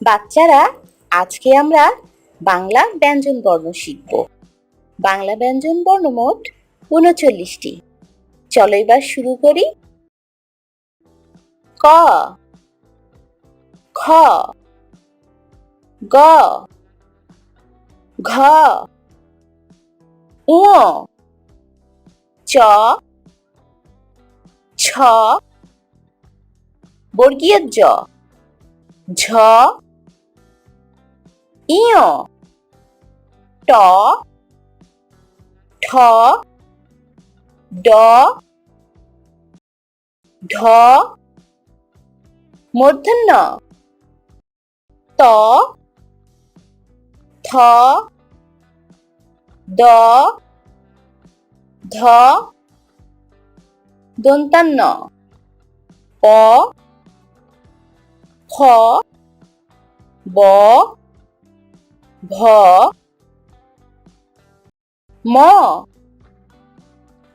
বাচ্চারা, আজকে আমরা বাংলা ব্যঞ্জন বর্ণ শিখব। বাংলা ব্যঞ্জন বর্ণ মোট ৩৯টি। চলো এবার শুরু করি। ক, খ, গ, ঘ, ঙ, চ, ছ, বর্গীয় জ, ঝ, ইয়, ট, ঠ, ড, ঢ, মূর্ধন্য ত, থ, দ, ধ, দন্তান্ন প, খ, ব, ভ, ম,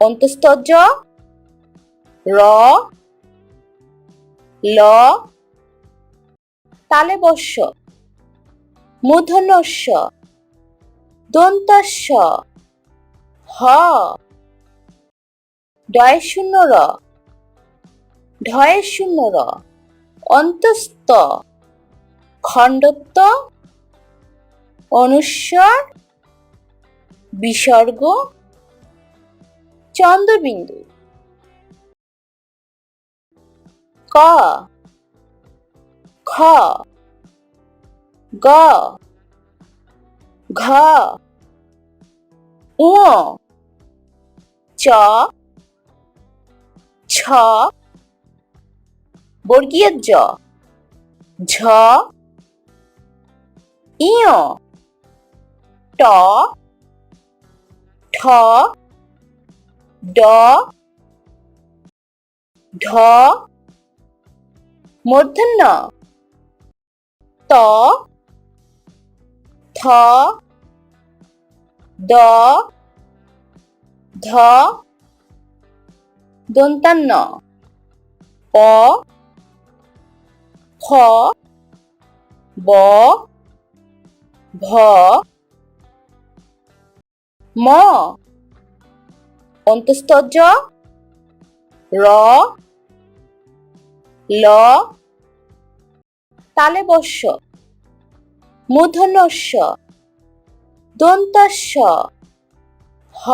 অন্তস্থ জ, র, ল, তালব্য শ, মূর্ধন্য ষ, দন্ত্য স, হ, ডয় শূন্য র, ঢয়ে শূন্য র, অন্তস্থ, খণ্ডত্ব, অনুস্বর, বিসর্গ, চন্দ্রবিন্দু। ক, খ, গ, ঘ, ঙ, চ, ছ, বর্গীয় জ, ঝ, ইয়, ট, ঠ, ড, ঢ, মূর্ধন্য ত, থ, দ, ধ, দন্তান্ন প, খ, ব, ভ, ম, অন্তস্থ জ, র, ল, তালব্য শ, মূর্ধন্য ষ, দন্ত্য স, হ,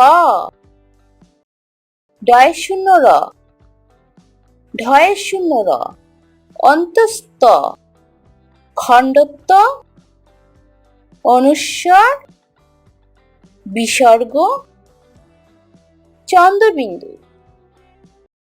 ডয় শূন্য র, ঢয়ে শূন্য র, অন্তস্থ, খণ্ডত্ব, অনুস্বর, বিসর্গ, চন্দ্রবিন্দু।